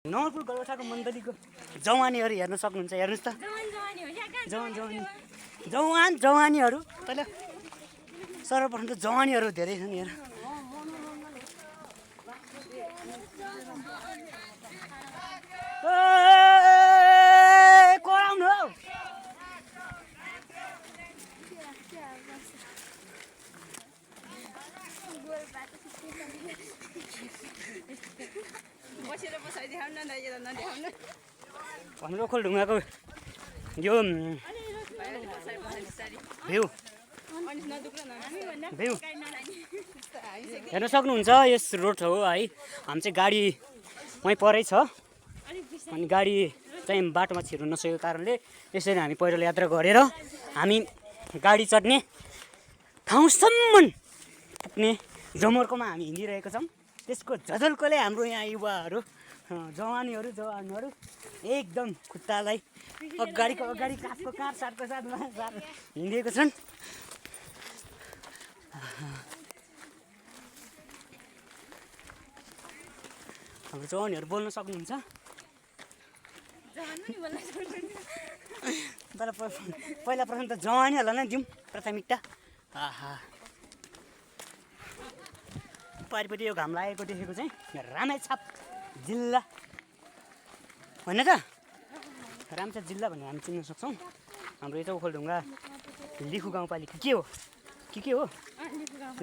नवलपुर गलगोठाको मण्डलीको जवानीहरू हेर्न सक्नुहुन्छ। हेर्नुहोस् त जवानीहरू पहिला सर्वप्रथम त जवानीहरू धेरै छन् हेर। कराउनु हौ भनेर ओखलढुङ्गाको यो भ्यू हेर्न सक्नुहुन्छ। यस रोड हो है, हामी चाहिँ गाडी वहीँ परै छ अनि गाडी चाहिँ बाटोमा छिर्नु नसकेको कारणले यसरी हामी पैदल यात्रा गरेर हामी गाडी चढ्ने ठाउँसम्म पुग्ने जमर्कोमा हामी हिँडिरहेका छौँ। त्यसको झझल्कोले हाम्रो यहाँ युवाहरू जवानीहरू एकदम खुट्टालाई अगाडिको अगाडि काठको काठ साथको साथमा हिँडेको छन्। हाम्रो जवानीहरू बोल्न सक्नुहुन्छ। पहिला प्रथम त जवानीहरूलाई नै दिउँ प्राथमिकता। आहा पारिपट्टि यो घाम लागेको देखेको चाहिँ रामेछाप जिल्ला होइन त, रामेछाप जिल्ला भनेर हामी चिन्न सक्छौँ। हाम्रो यता ओखलढुङ्गा लिखु गाउँपालिका के हो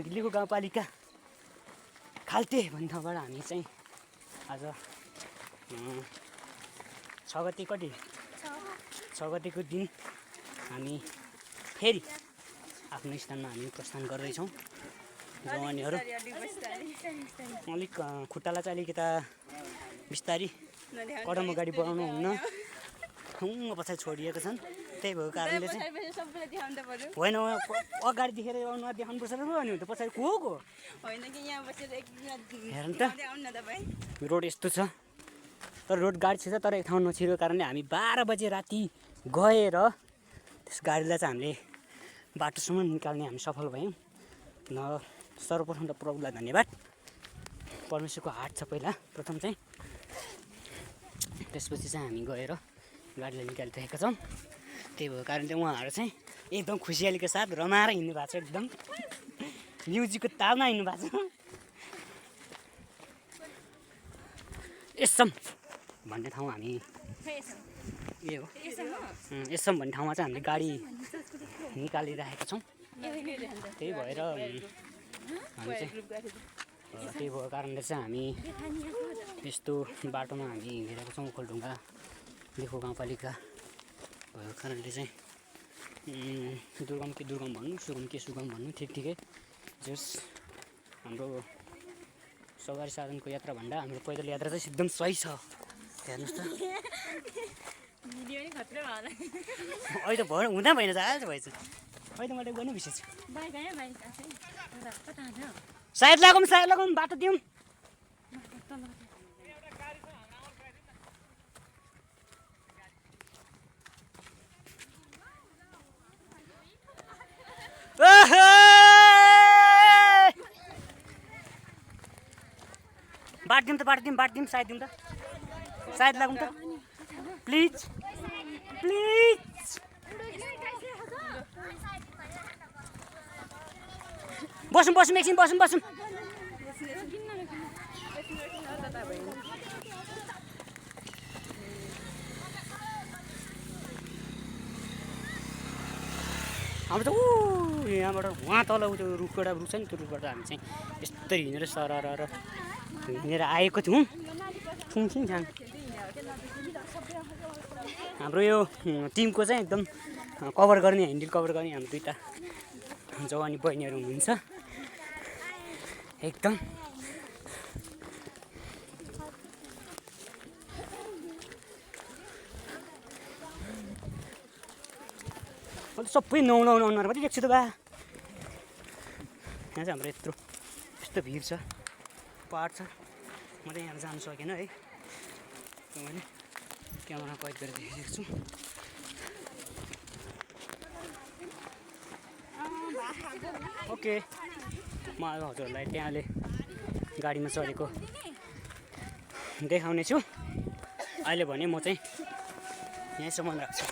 लिखु गाउँपालिका खाल्टे भन्ने ठाउँबाट हामी चाहिँ आज 6 गतेको दिन हामी फेरि आफ्नो स्थानमा हामी प्रस्थान गर्दैछौँ। जवानीहरू अलिक खुट्टालाई चाहिँ अलिकता बिस्तारी कदम अगाडि बढाउनु हुन्न, ठुङ्ग पछाडि छोडिएको छन्। त्यही भएको कारणले चाहिँ होइन अगाडि देखेर देखाउनुपर्छ र अनि त पछाडि को हेर्नु त। रोड यस्तो छ तर रोड गाडी छिर्छ तर एक ठाउँ नछिरेको कारणले हामी 12 बजे राति गएर त्यस गाडीलाई चाहिँ हामीले बाटोसम्म निकाल्ने हामी सफल भयौँ। सर्वप्रथम त प्रभुलाई धन्यवाद। परमेश्वरको हात छ पहिला प्रथम चाहिँ, त्यसपछि चाहिँ हामी गएर गाडीलाई निकालिरहेका छौँ। त्यही भएको कारणले उहाँहरू चाहिँ एकदम खुसियालीको साथ रमाएर हिँड्नु भएको छ, एकदम म्युजिकको तालमा हिँड्नु भएको छ। यसम भन्ने ठाउँ हामी ए हो यसम भन्ने ठाउँमा चाहिँ हामीले गाडी निकालिरहेका छौँ। त्यही भएर हामी चाहिँ त्यही भएको कारणले चाहिँ हामी यस्तो बाटोमा हामी हिँडिरहेका छौँ। ओखलढुङ्गा लिखु गाउँपालिका भएको कारणले चाहिँ दुर्गम के दुर्गम भन्नु, सुगम के सुगम भन्नु, ठिकै जस हाम्रो सवारी साधनको यात्रा भन्दा हाम्रो पैदल यात्रा चाहिँ एकदम सही छ। हेर्नुहोस् त अहिले त भयो हुँदा भएन आज भएछ। अहिले मैले गर्नु बिर्सेछु। सायद लागौँ बाटो दिउँ। बाँट दिउँ सायद दिउँ त सायद लागौँ त प्लिज। बसौँ एकछिन बसौँ। हाम्रो त यहाँबाट वहाँ तल त्यो रुखबाट रुख छ नि, त्यो रुखबाट हामी चाहिँ यस्तरी हिँडेर सरर हिँडेर आएको थियौँ। छुङछिङ हाम्रो यो टिमको चाहिँ एकदम कभर गर्ने ह्यान्डल कभर गर्ने हाम्रो 2टा जवानी बहिनीहरू हुनुहुन्छ एकदम। अन्त सबै नुहाउनु अनुहार मात्रै देख्छु त बा। यहाँ चाहिँ हाम्रो यस्तो भिड छ, पहाड छ। म त यहाँ जानु सकेन है, मैले क्यामेरा कैद गरेर देखेको छु। ओके म हजुरहरूलाई त्यहाँले गाडीमा चढेको देखाउने छु। अहिले भने म चाहिँ यहीँसम्म राख्छु।